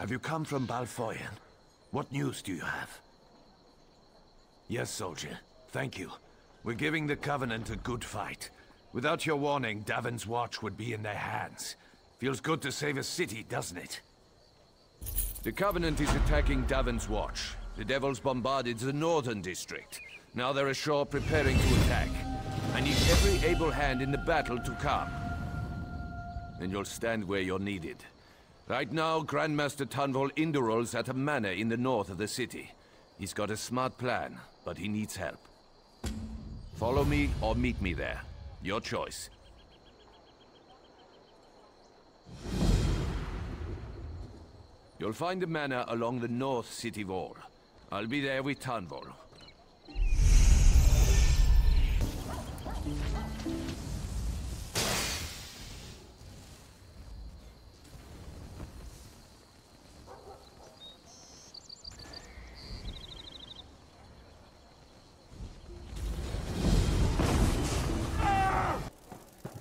Have you come from Bal Foyen? What news do you have? Yes, soldier. Thank you. We're giving the Covenant a good fight. Without your warning, DAVON'S watch would be in their hands. Feels good to save a city, doesn't it? The Covenant is attacking DAVON'S watch. The Devils bombarded the northern district. Now they're ashore preparing to attack. I need every able hand in the battle to come. And you'll stand where you're needed. Right now, Grandmaster Tunvol Indural's at a manor in the north of the city. He's got a smart plan, but he needs help. Follow me or meet me there. Your choice. You'll find the manor along the north city wall. I'll be there with Tunvol.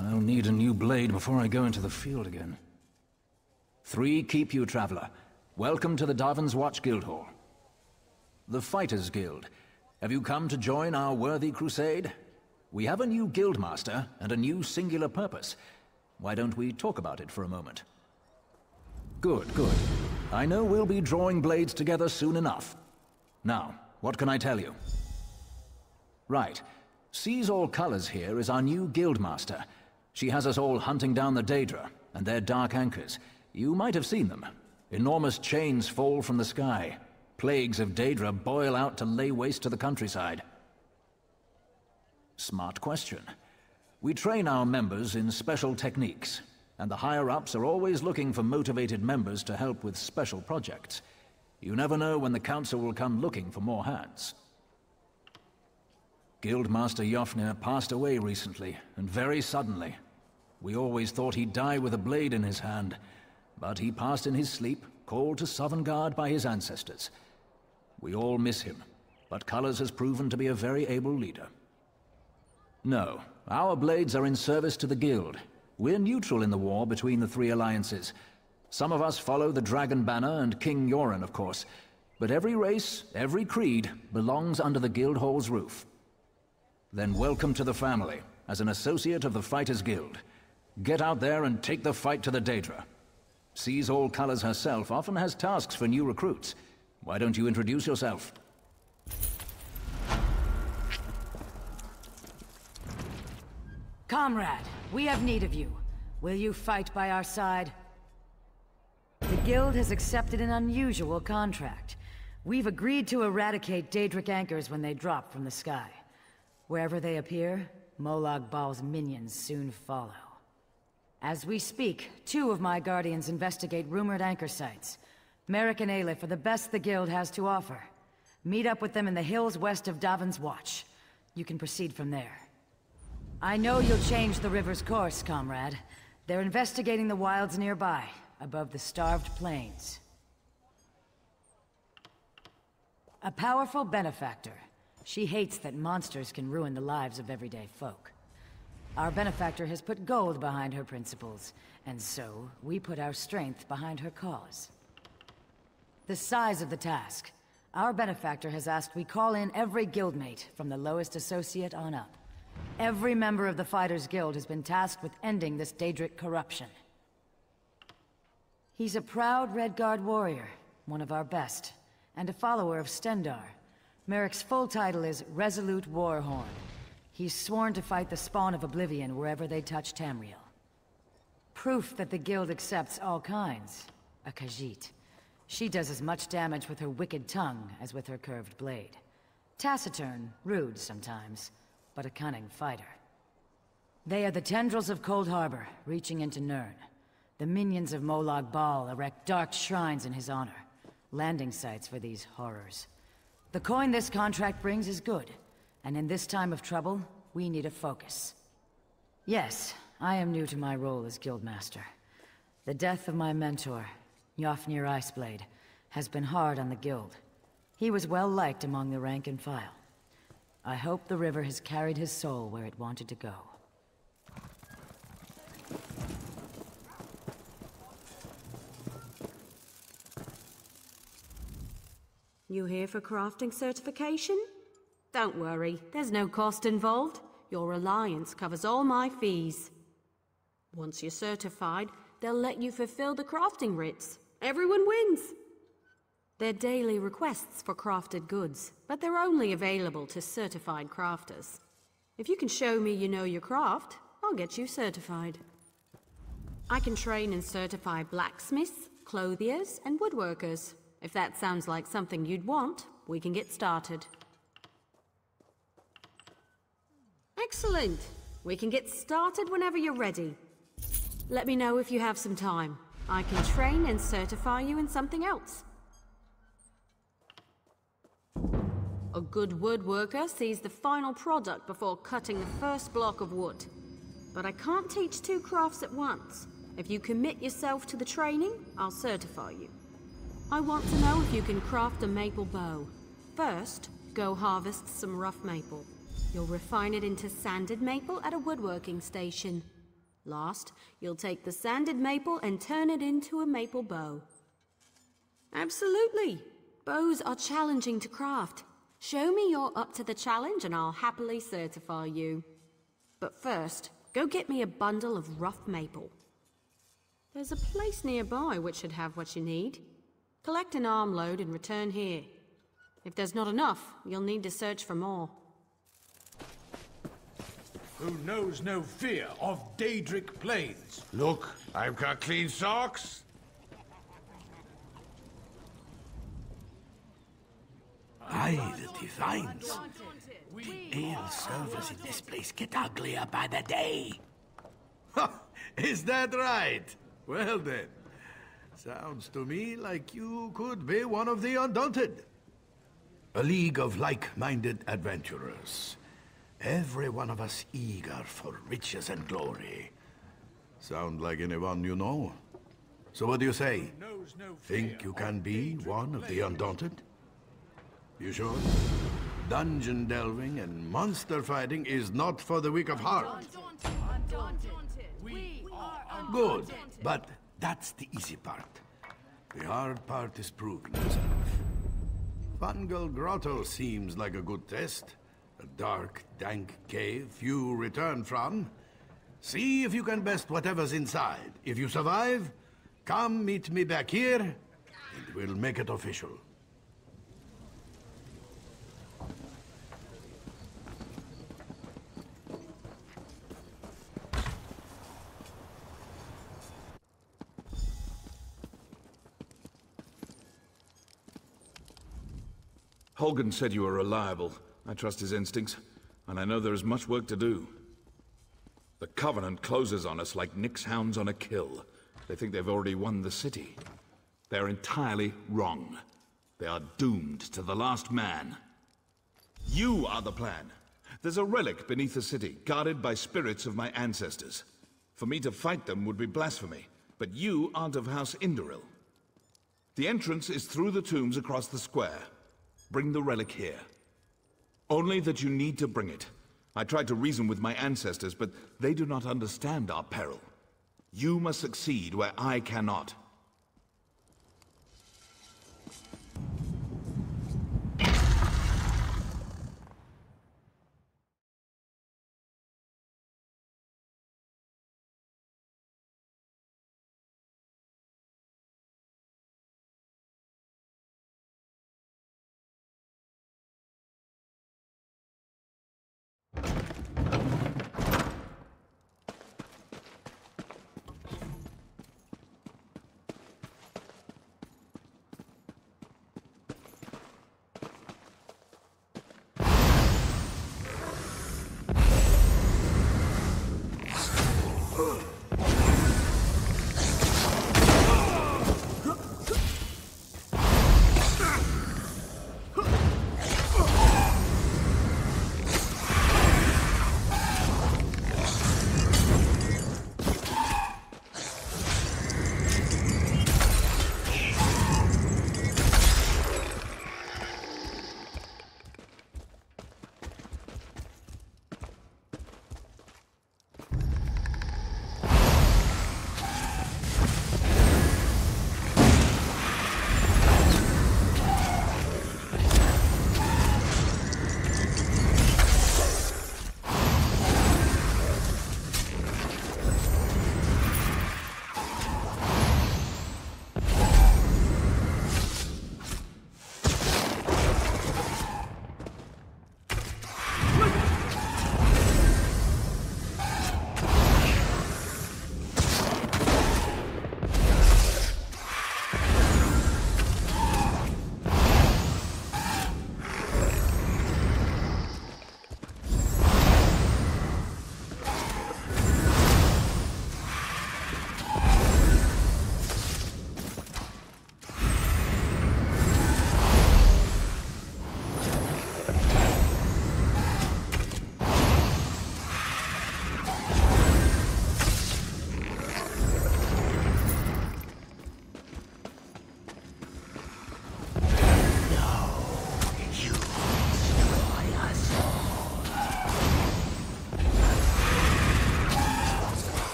I'll need a new blade before I go into the field again. 3 keep you, traveler. Welcome to the DAVON'S Watch Guildhall. The Fighters Guild. Have you come to join our worthy crusade? We have a new guildmaster and a new singular purpose. Why don't we talk about it for a moment? Good, good. I know we'll be drawing blades together soon enough. Now, what can I tell you? Right. Sees All Colors here is our new guildmaster. She has us all hunting down the Daedra and their dark anchors. You might have seen them. Enormous chains fall from the sky. Plagues of Daedra boil out to lay waste to the countryside. Smart question. We train our members in special techniques, and the higher-ups are always looking for motivated members to help with special projects. You never know when the council will come looking for more hands. Guildmaster Jofnir passed away recently, and very suddenly. We always thought he'd die with a blade in his hand, but he passed in his sleep, called to Sovngarde by his ancestors. We all miss him, but Colors has proven to be a very able leader. No, our blades are in service to the Guild. We're neutral in the war between the 3 alliances. Some of us follow the Dragon Banner and King Yoren, of course, but every race, every creed, belongs under the Guildhall's roof. Then welcome to the family, as an associate of the Fighters Guild. Get out there and take the fight to the Daedra. Sees All Colors herself often has tasks for new recruits. Why don't you introduce yourself? Comrade, we have need of you. Will you fight by our side? The Guild has accepted an unusual contract. We've agreed to eradicate Daedric anchors when they drop from the sky. Wherever they appear, Molag Bal's minions soon follow. As we speak, 2 of my guardians investigate rumored anchor sites. Merrick and Aleph are the best the Guild has to offer. Meet up with them in the hills west of DAVON'S Watch. You can proceed from there. I know you'll change the river's course, comrade. They're investigating the wilds nearby, above the starved plains. A powerful benefactor. She hates that monsters can ruin the lives of everyday folk. Our benefactor has put gold behind her principles, and so we put our strength behind her cause. The size of the task. Our benefactor has asked we call in every guildmate, from the lowest associate on up. Every member of the Fighters Guild has been tasked with ending this Daedric corruption. He's a proud Redguard warrior, one of our best, and a follower of Stendarr. Merrick's full title is Resolute Warhorn. He's sworn to fight the spawn of Oblivion wherever they touch Tamriel. Proof that the Guild accepts all kinds. A Khajiit. She does as much damage with her wicked tongue as with her curved blade. Taciturn, rude sometimes, but a cunning fighter. They are the tendrils of Cold Harbor, reaching into Nirn. The minions of Molag Bal erect dark shrines in his honor. Landing sites for these horrors. The coin this contract brings is good. And in this time of trouble, we need a focus. Yes, I am new to my role as Guildmaster. The death of my mentor, Jofnir Iceblade, has been hard on the Guild. He was well liked among the rank and file. I hope the river has carried his soul where it wanted to go. You here for crafting certification? Don't worry, there's no cost involved. Your alliance covers all my fees. Once you're certified, they'll let you fulfill the crafting writs. Everyone wins! They're daily requests for crafted goods, but they're only available to certified crafters. If you can show me you know your craft, I'll get you certified. I can train and certify blacksmiths, clothiers, and woodworkers. If that sounds like something you'd want, we can get started. Excellent! We can get started whenever you're ready. Let me know if you have some time. I can train and certify you in something else. A good woodworker sees the final product before cutting the first block of wood. But I can't teach two crafts at once. If you commit yourself to the training, I'll certify you. I want to know if you can craft a maple bow. First, go harvest some rough maple. You'll refine it into sanded maple at a woodworking station. Last, you'll take the sanded maple and turn it into a maple bow. Absolutely! Bows are challenging to craft. Show me you're up to the challenge and I'll happily certify you. But first, go get me a bundle of rough maple. There's a place nearby which should have what you need. Collect an armload and return here. If there's not enough, you'll need to search for more. Who knows no fear of Daedric plains? Look, I've got clean socks. Aye, the divines. The ale servers in this place get uglier by the day. Is that right? Well then, sounds to me like you could be one of the Undaunted. A league of like-minded adventurers. Every one of us eager for riches and glory. Sound like anyone you know? So what do you say? Think you can be one of the Undaunted? You sure? Dungeon delving and monster fighting is not for the weak of heart. Good, but that's the easy part. The hard part is proving yourself. Fungal Grotto seems like a good test. A dark, dank cave you return from. See if you can best whatever's inside. If you survive, come meet me back here, and we'll make it official. Holgen said you were reliable. I trust his instincts, and I know there is much work to do. The Covenant closes on us like Nick's hounds on a kill. They think they've already won the city. They're entirely wrong. They are doomed to the last man. You are the plan. There's a relic beneath the city, guarded by spirits of my ancestors. For me to fight them would be blasphemy, but you aren't of House Indoril. The entrance is through the tombs across the square. Bring the relic here. Only that you need to bring it. I tried to reason with my ancestors, but they do not understand our peril. You must succeed where I cannot.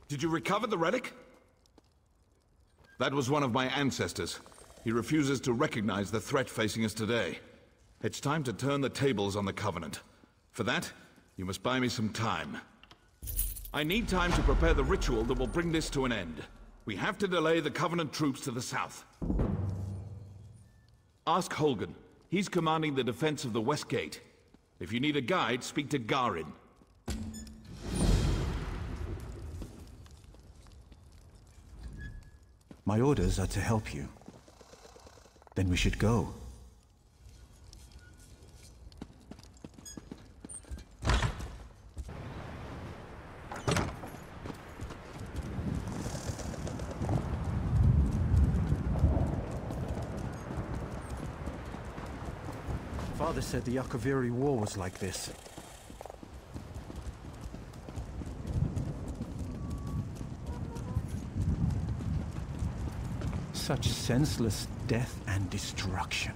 Did you recover the relic? That was one of my ancestors. He refuses to recognize the threat facing us today. It's time to turn the tables on the Covenant. For that, you must buy me some time. I need time to prepare the ritual that will bring this to an end. We have to delay the Covenant troops to the south. Ask Holgan. He's commanding the defense of the West Gate. If you need a guide, speak to Garin. My orders are to help you. Then we should go. Father said the Yakaviri War was like this. Such senseless death and destruction.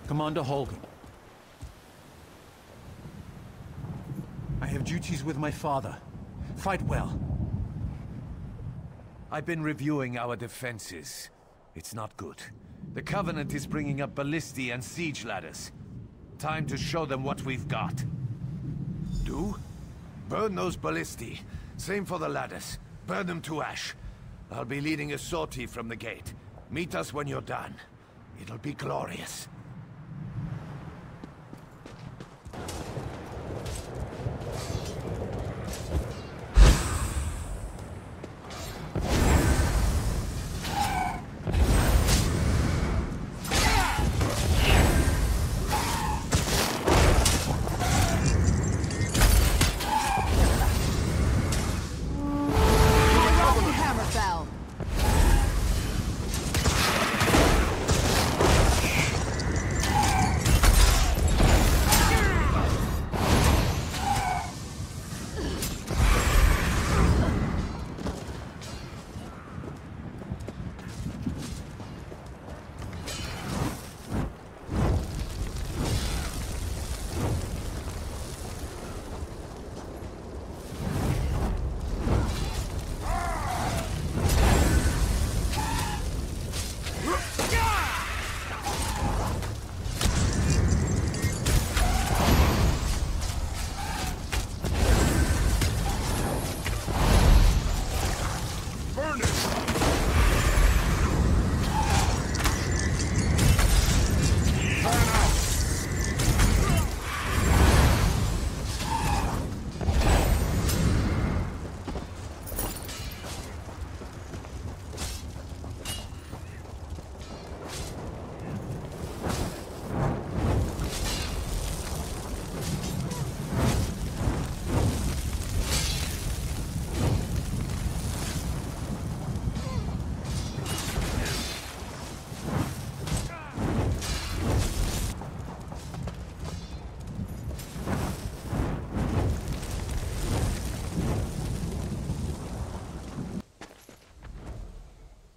Commander Holgan. I have duties with my father. Fight well. I've been reviewing our defenses. It's not good. The Covenant is bringing up ballistae and siege ladders. Time to show them what we've got. Do? Burn those ballistae. Same for the ladders. Burn them to ash. I'll be leading a sortie from the gate. Meet us when you're done. It'll be glorious.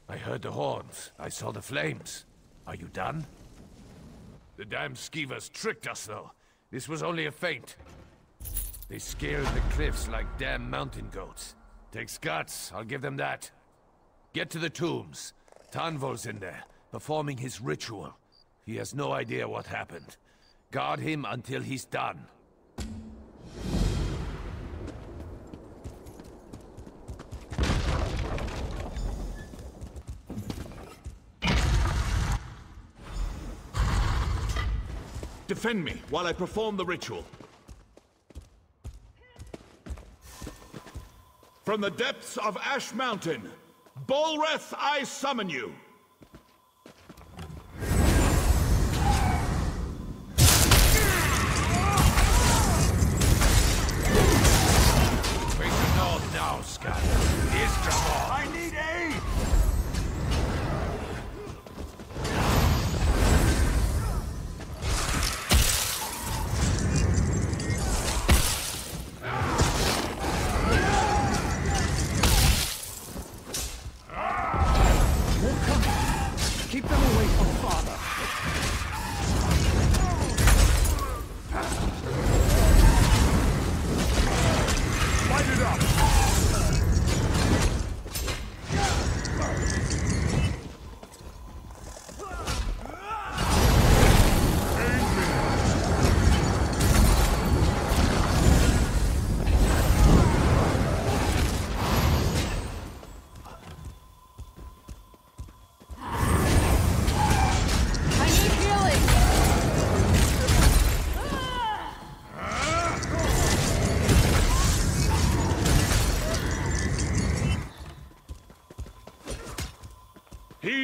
I heard the horns. I saw the flames. Are you done? The damn skeevers tricked us, though. This was only a feint. They scaled the cliffs like damn mountain goats. Takes guts, I'll give them that. Get to the tombs. Tanvol's in there, performing his ritual. He has no idea what happened. Guard him until he's done. Defend me while I perform the ritual. From the depths of Ash Mountain, Bolreth, I summon you. Face the north now, Scott. Here's trouble. I need aid!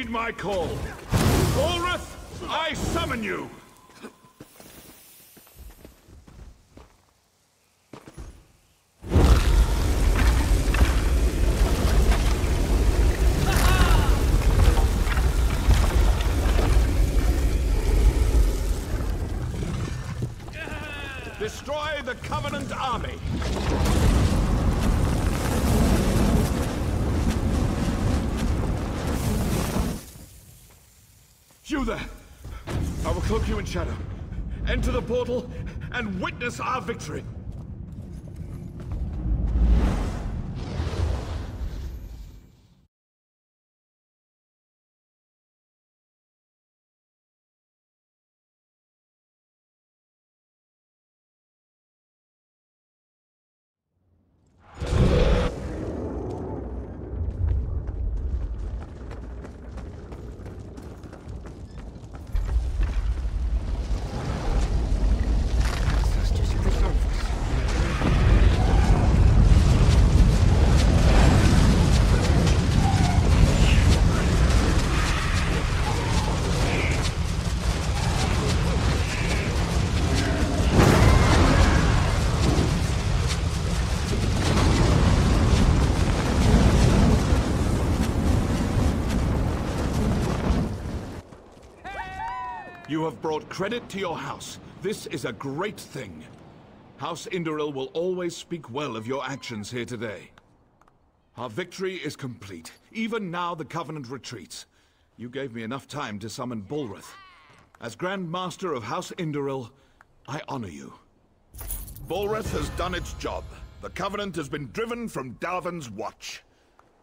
Heed my call. Ulrith, I summon you! Destroy the Covenant army! You there! I will cloak you in shadow. Enter the portal and witness our victory! You have brought credit to your house. This is a great thing. House Indoril will always speak well of your actions here today. Our victory is complete. Even now the Covenant retreats. You gave me enough time to summon Bulrith. As Grand Master of House Indoril, I honor you. Bulrith has done its job. The Covenant has been driven from DAVON'S watch.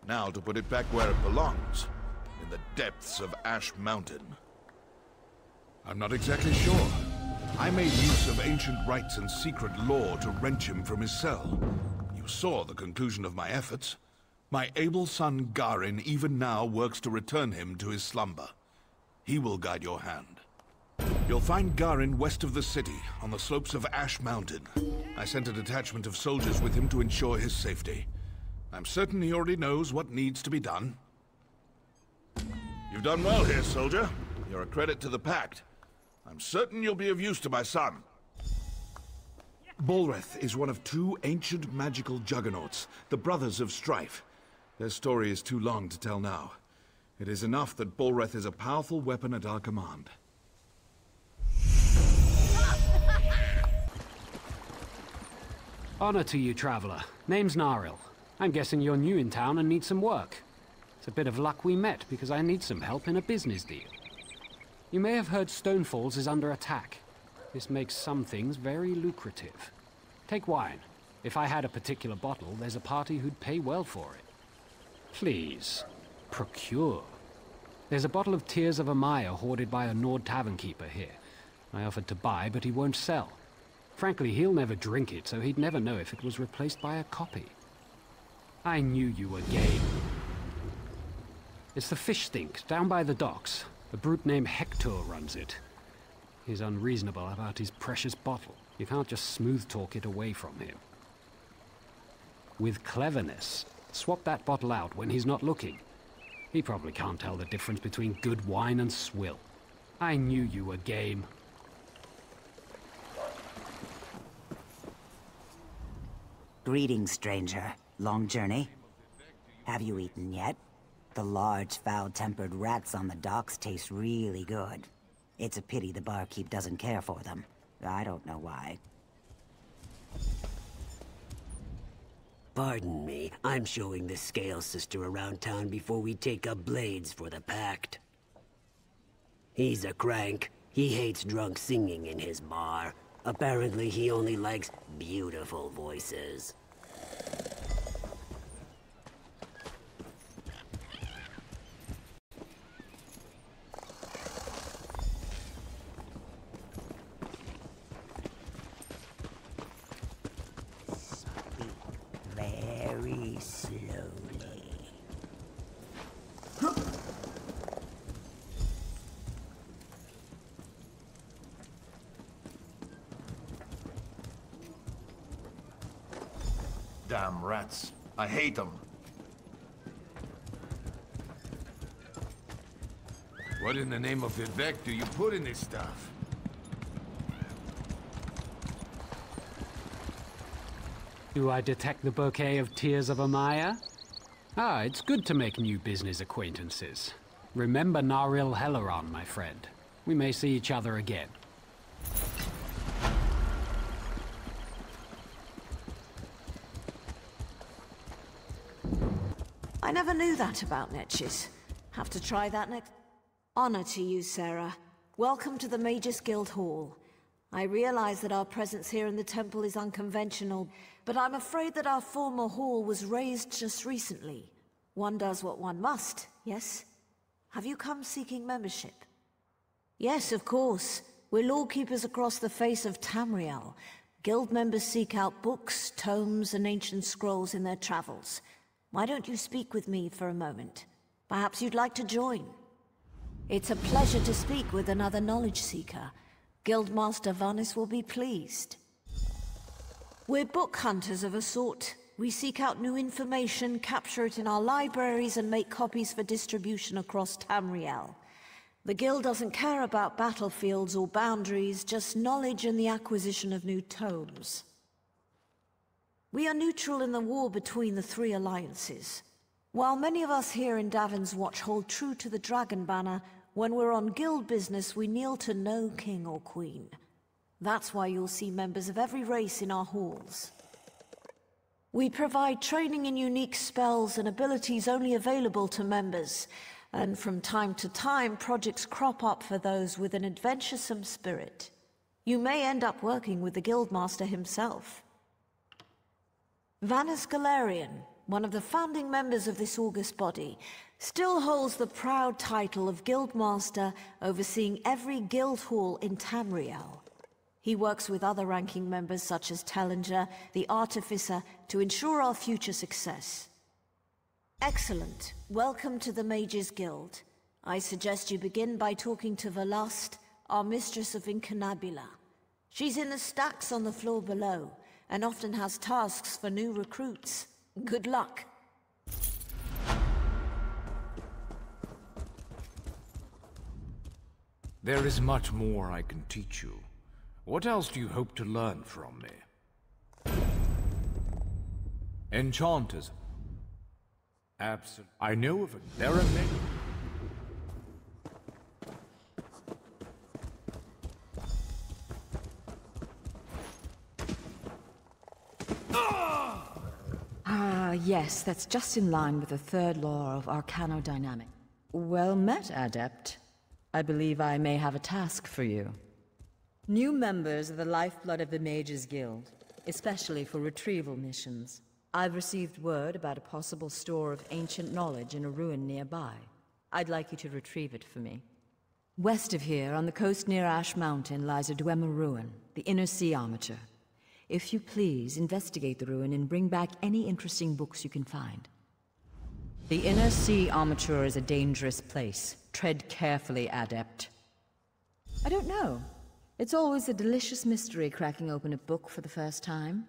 Now to put it back where it belongs, in the depths of Ash Mountain. I'm not exactly sure. I made use of ancient rites and secret lore to wrench him from his cell. You saw the conclusion of my efforts. My able son Garin even now works to return him to his slumber. He will guide your hand. You'll find Garin west of the city, on the slopes of Ash Mountain. I sent a detachment of soldiers with him to ensure his safety. I'm certain he already knows what needs to be done. You've done well here, soldier. You're a credit to the Pact. I'm certain you'll be of use to my son. Bulrith is one of two ancient magical juggernauts, the Brothers of Strife. Their story is too long to tell now. It is enough that Bulrith is a powerful weapon at our command. Honor to you, traveler. Name's Naril. I'm guessing you're new in town and need some work. It's a bit of luck we met, because I need some help in a business deal. You may have heard Stonefalls is under attack. This makes some things very lucrative. Take wine. If I had a particular bottle, there's a party who'd pay well for it. Please, procure. There's a bottle of Tears of Amaya hoarded by a Nord tavern keeper here. I offered to buy, but he won't sell. Frankly, he'll never drink it, so he'd never know if it was replaced by a copy. I knew you were game. It's the fish stink, down by the docks. A brute named Hector runs it. He's unreasonable about his precious bottle. You can't just smooth talk it away from him. With cleverness, swap that bottle out when he's not looking. He probably can't tell the difference between good wine and swill. I knew you were game. Greetings, stranger. Long journey? Have you eaten yet? The large, foul-tempered rats on the docks taste really good. It's a pity the barkeep doesn't care for them. I don't know why. Pardon me, I'm showing the Scale Sister around town before we take up blades for the Pact. He's a crank. He hates drunk singing in his bar. Apparently he only likes beautiful voices. Very slowly. Damn rats. I hate them. What in the name of Vivek do you put in this stuff? Do I detect the bouquet of tears of Amaya? Ah, it's good to make new business acquaintances. Remember Naril Helleron, my friend. We may see each other again. I never knew that about Netches. Have to try that next. Honor to you, Sarah. Welcome to the Mages Guild Hall. I realize that our presence here in the temple is unconventional, but I'm afraid that our former hall was razed just recently. One does what one must, yes? Have you come seeking membership? Yes, of course. We're lawkeepers across the face of Tamriel. Guild members seek out books, tomes, and ancient scrolls in their travels. Why don't you speak with me for a moment? Perhaps you'd like to join. It's a pleasure to speak with another knowledge seeker. Guildmaster Vanis will be pleased. We're book hunters of a sort. We seek out new information, capture it in our libraries, and make copies for distribution across Tamriel. The Guild doesn't care about battlefields or boundaries, just knowledge and the acquisition of new tomes. We are neutral in the war between the three alliances. While many of us here in DAVON'S Watch hold true to the Dragon Banner, when we're on guild business we kneel to no king or queen. That's why you'll see members of every race in our halls. We provide training in unique spells and abilities only available to members, and from time to time projects crop up for those with an adventuresome spirit. You may end up working with the Guildmaster himself. Vanis Galarian, one of the founding members of this august body, still holds the proud title of Guildmaster, overseeing every guild hall in Tamriel. He works with other ranking members such as Tellinger, the Artificer, to ensure our future success. Excellent. Welcome to the Mages Guild. I suggest you begin by talking to Velast, our mistress of Incunabula. She's in the stacks on the floor below, and often has tasks for new recruits. Good luck. There is much more I can teach you. What else do you hope to learn from me? Enchanters. Absolutely. I know of it. There are many. Yes, that's just in line with the third law of arcanodynamic. Well met, Adept. I believe I may have a task for you. New members are the lifeblood of the Mages Guild, especially for retrieval missions. I've received word about a possible store of ancient knowledge in a ruin nearby. I'd like you to retrieve it for me. West of here, on the coast near Ash Mountain, lies a Dwemer ruin, the Inner Sea Armature. If you please, investigate the ruin and bring back any interesting books you can find. The Inner Sea Armature is a dangerous place. Tread carefully, Adept. I don't know. It's always a delicious mystery cracking open a book for the first time.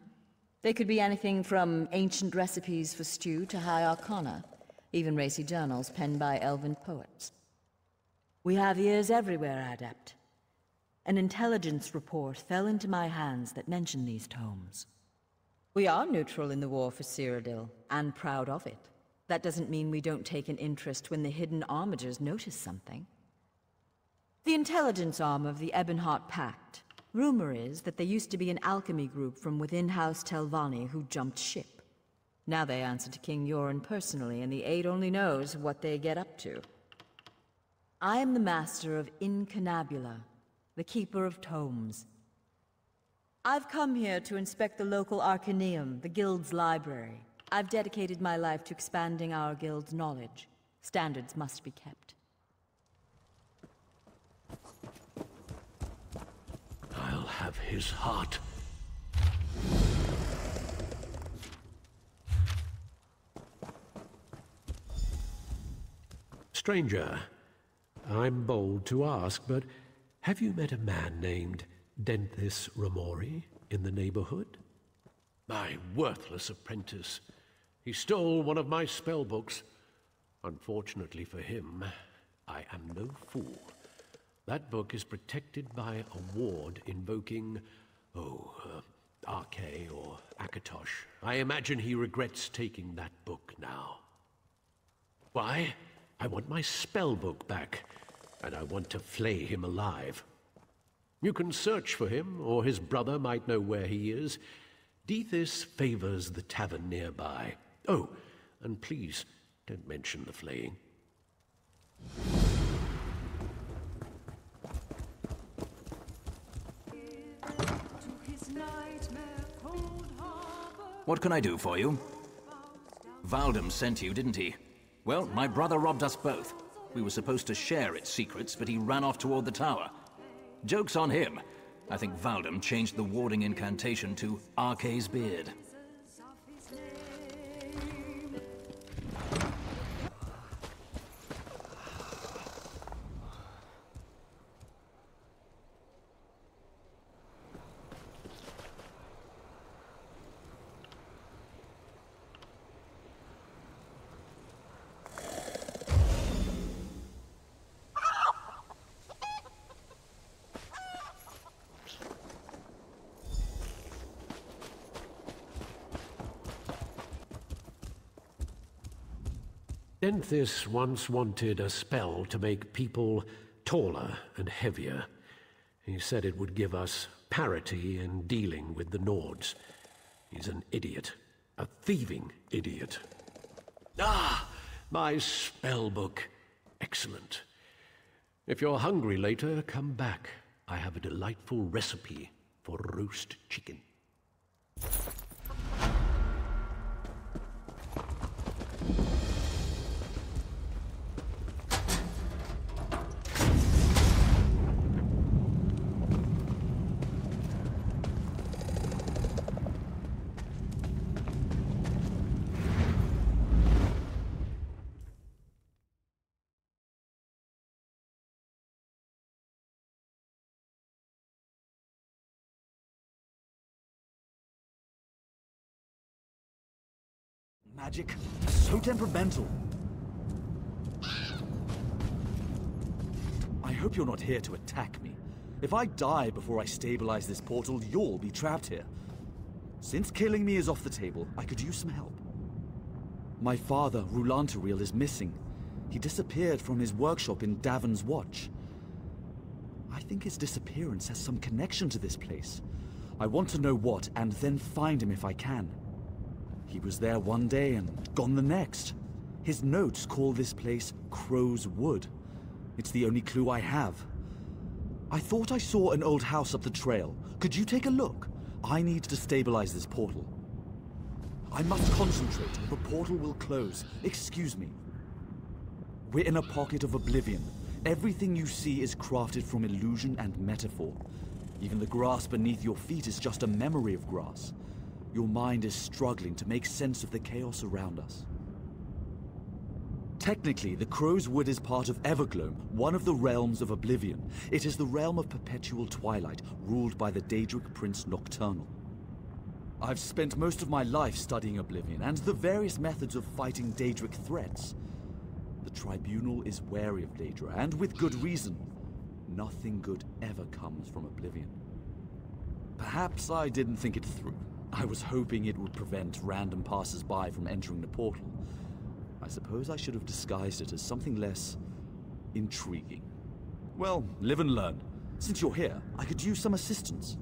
They could be anything from ancient recipes for stew to high arcana, even racy journals penned by elven poets. We have ears everywhere, Adept. An intelligence report fell into my hands that mentioned these tomes. We are neutral in the war for Cyrodiil, and proud of it. That doesn't mean we don't take an interest when the hidden armigers notice something. The intelligence arm of the Ebonheart Pact. Rumor is that there used to be an alchemy group from within House Telvanni who jumped ship. Now they answer to King Yoren personally, and the Aid only knows what they get up to. I am the master of Incunabula, the keeper of tomes. I've come here to inspect the local Arcaneum, the Guild's library. I've dedicated my life to expanding our Guild's knowledge. Standards must be kept. I'll have his heart. Stranger, I'm bold to ask, but have you met a man named Denthis Romori in the neighborhood? My worthless apprentice. He stole one of my spellbooks. Unfortunately for him, I am no fool. That book is protected by a ward invoking, Arche or Akatosh. I imagine he regrets taking that book now. Why? I want my spell book back, and I want to flay him alive. You can search for him, or his brother might know where he is. Dethys favors the tavern nearby. Oh, and please, don't mention the flaying. What can I do for you? Valdem sent you, didn't he? Well, my brother robbed us both. We were supposed to share its secrets, but he ran off toward the tower. Joke's on him. I think Valdem changed the warding incantation to Arche's beard. Dethys once wanted a spell to make people taller and heavier. He said it would give us parity in dealing with the Nords. He's an idiot. A thieving idiot. Ah! My spell book. Excellent. If you're hungry later, come back. I have a delightful recipe for roast chicken. Magic, so temperamental. I hope you're not here to attack me. If I die before I stabilize this portal, you'll be trapped here. Since killing me is off the table, I could use some help. My father, Rulantariel, is missing. He disappeared from his workshop in DAVON'S watch. I think his disappearance has some connection to this place. I want to know what, and then find him if I can. He was there one day and gone the next. His notes call this place Crow's Wood. It's the only clue I have. I thought I saw an old house up the trail. Could you take a look? I need to stabilize this portal. I must concentrate or the portal will close. Excuse me. We're in a pocket of oblivion. Everything you see is crafted from illusion and metaphor. Even the grass beneath your feet is just a memory of grass. Your mind is struggling to make sense of the chaos around us. Technically, the Crow's Wood is part of Evergloam, one of the realms of Oblivion. It is the realm of perpetual twilight, ruled by the Daedric Prince Nocturnal. I've spent most of my life studying Oblivion, and the various methods of fighting Daedric threats. The Tribunal is wary of Daedra, and with good reason. Nothing good ever comes from Oblivion. Perhaps I didn't think it through. I was hoping it would prevent random passers-by from entering the portal. I suppose I should have disguised it as something less intriguing. Well, live and learn. Since you're here, I could use some assistance.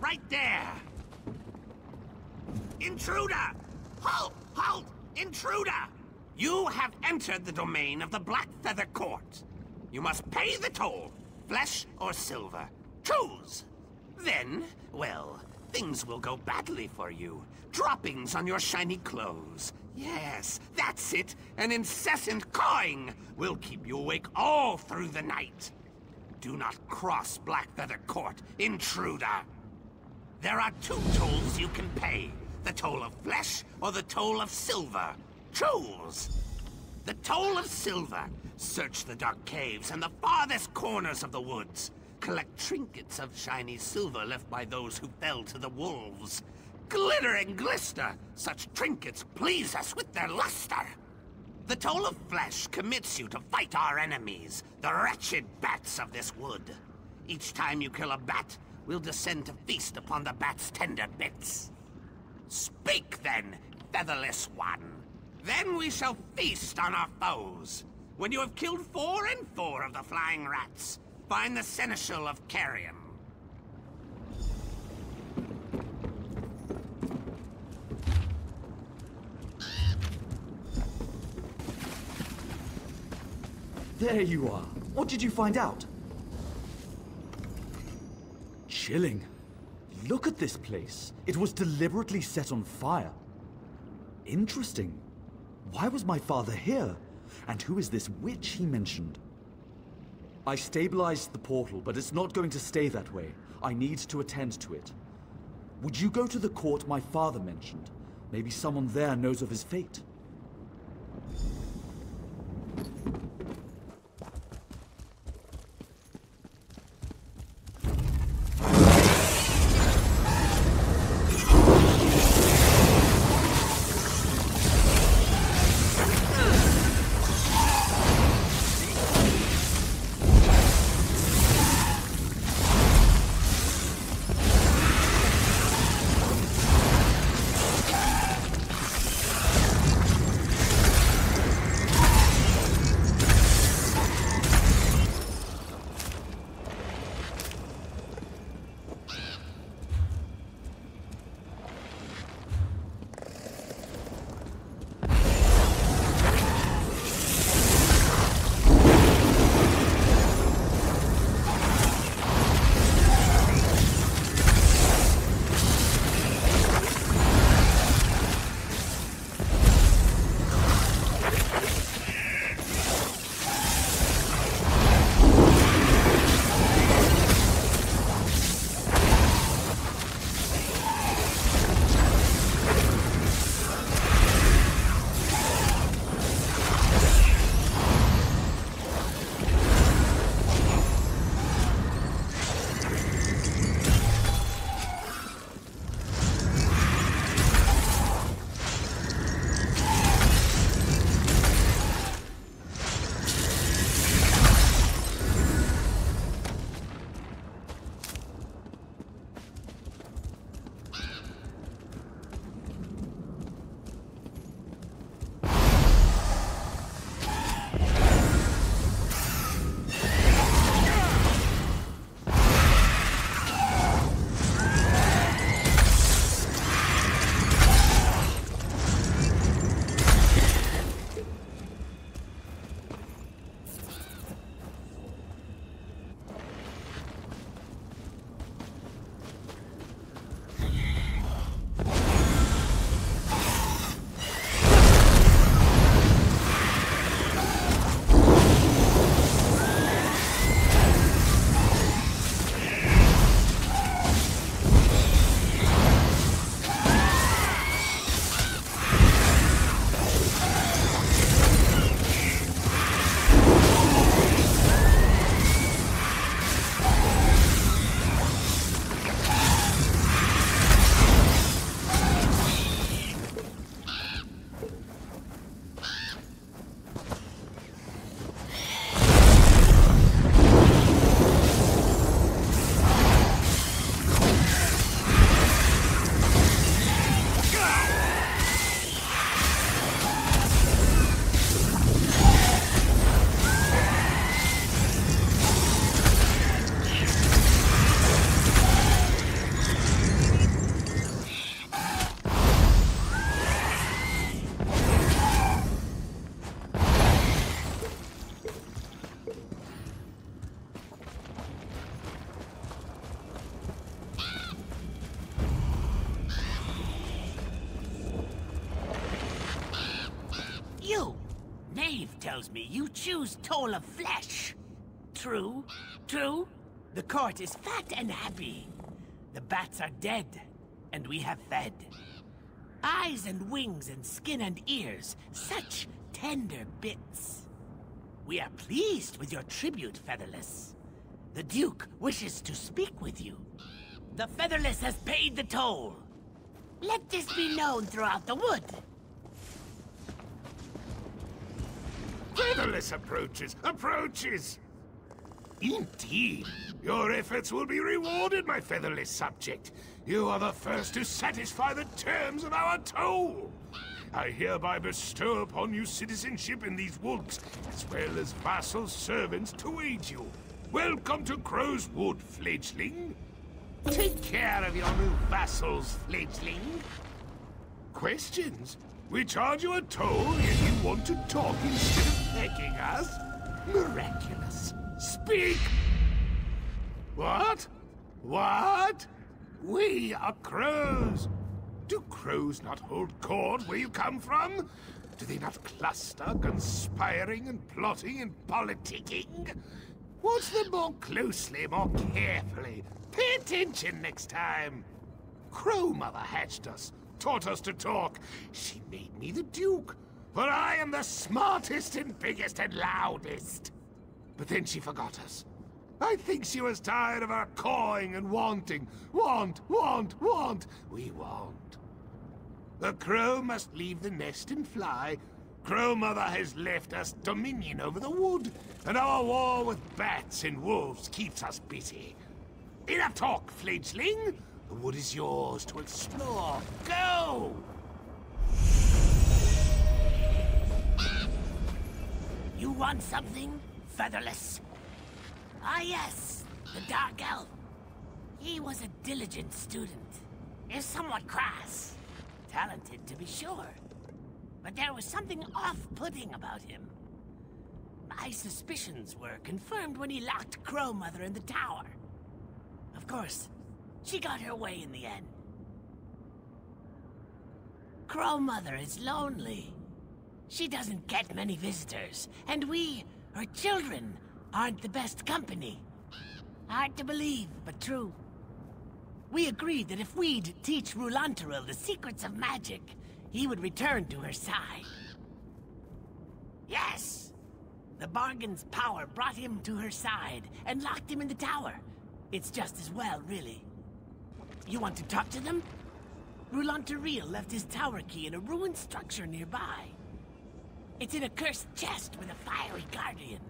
right there! Intruder! Halt! Halt! Intruder! You have entered the domain of the Black Feather Court. You must pay the toll, flesh or silver. Choose! Then, well, things will go badly for you. Droppings on your shiny clothes. Yes, that's it. An incessant cawing will keep you awake all through the night. Do not cross Blackfeather Court, intruder. There are 2 tolls you can pay. The toll of flesh or the toll of silver. Choose! The toll of silver. Search the dark caves and the farthest corners of the woods. Collect trinkets of shiny silver left by those who fell to the wolves. Glitter and glister! Such trinkets please us with their luster! The toll of flesh commits you to fight our enemies, the wretched bats of this wood. Each time you kill a bat, we'll descend to feast upon the bat's tender bits. Speak then, featherless one! Then we shall feast on our foes. When you have killed 4 and 4 of the flying rats, find the seneschal of Carrion. There you are. What did you find out? Chilling. Look at this place. It was deliberately set on fire. Interesting. Why was my father here? And who is this witch he mentioned? I stabilized the portal, but it's not going to stay that way. I need to attend to it. Would you go to the court my father mentioned? Maybe someone there knows of his fate. Dave tells me you choose toll of flesh. True? True? The court is fat and happy. The bats are dead, and we have fed. Eyes and wings and skin and ears, such tender bits. We are pleased with your tribute, Featherless. The Duke wishes to speak with you. The Featherless has paid the toll. Let this be known throughout the wood. Featherless approaches! Indeed. Your efforts will be rewarded, my featherless subject. You are the first to satisfy the terms of our toll. I hereby bestow upon you citizenship in these woods, as well as vassal servants to aid you. Welcome to Crow's Wood, fledgling. Take care of your new vassals, fledgling. Questions? We charge you a toll, yet you want to talk instead of begging us? Miraculous. Speak! What? What? We are crows. Do crows not hold court where you come from? Do they not cluster, conspiring and plotting and politicking? Watch them more closely, more carefully. Pay attention next time. Crow Mother hatched us, taught us to talk. She made me the Duke, for I am the smartest and biggest and loudest. But then she forgot us. I think she was tired of our cawing and wanting. Want. We want. The crow must leave the nest and fly. Crow Mother has left us dominion over the wood, and our war with bats and wolves keeps us busy. Enough talk, fledgling. The wood is yours to explore. Go! You want something, Featherless? Ah, yes, the Dark Elf. He was a diligent student. Is somewhat crass. Talented, to be sure. But there was something off-putting about him. My suspicions were confirmed when he locked Crow Mother in the tower. Of course, she got her way in the end. Crow Mother is lonely. She doesn't get many visitors, and we, her children, aren't the best company. Hard to believe, but true. We agreed that if we'd teach Rulantaril the secrets of magic, he would return to her side. Yes! The bargain's power brought him to her side and locked him in the tower. It's just as well, really. You want to talk to them? Rulantaril left his tower key in a ruined structure nearby. It's in a cursed chest with a fiery guardian.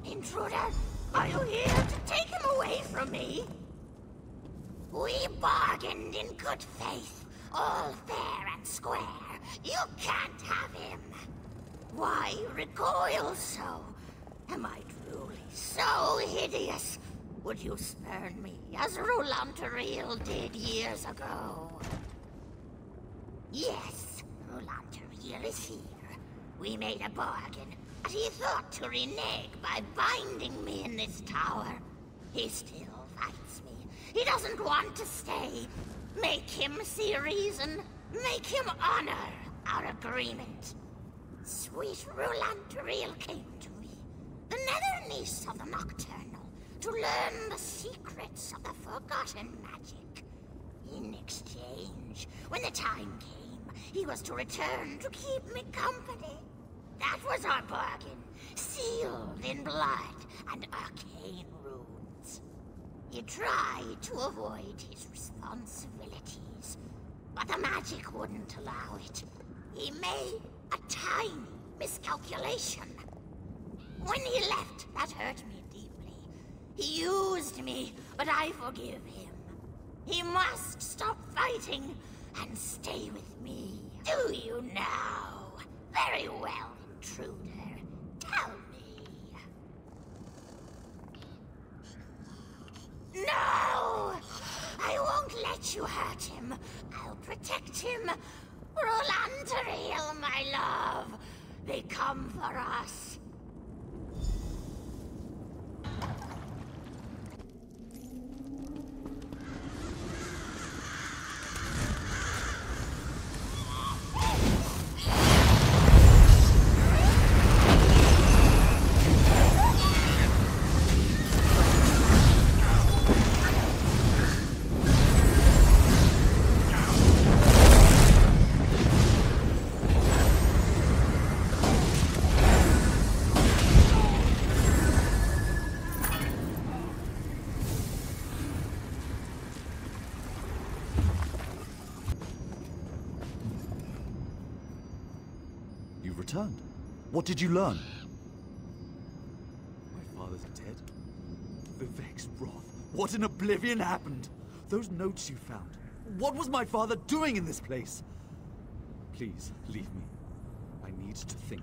Intruder, are you here to take him away from me? We bargained in good faith, all fair and square. You can't have him. Why recoil so? Am I truly so hideous? Would you spurn me as Rolantariel did years ago? Yes, Rolantariel is here. We made a bargain, but he thought to renege by binding me in this tower. He still fights me. He doesn't want to stay. Make him see reason. Make him honor our agreement. Sweet Rolantariel came to me, the nether niece of the Nocturnal, to learn the secrets of the forgotten magic. In exchange, when the time came, he was to return to keep me company. That was our bargain, sealed in blood and arcane runes. He tried to avoid his responsibilities, but the magic wouldn't allow it. He made a tiny miscalculation. When he left, that hurt me deeply. He used me, but I forgive him. He must stop fighting and stay with me. Do you now? Very well, intruder. Tell me. No! I won't let you hurt him. I'll protect him. Rolantariel, my love. They come for us. Returned. What did you learn? My father's dead? Vivek's wrath. What in oblivion happened? Those notes you found. What was my father doing in this place? Please, leave me. I need to think.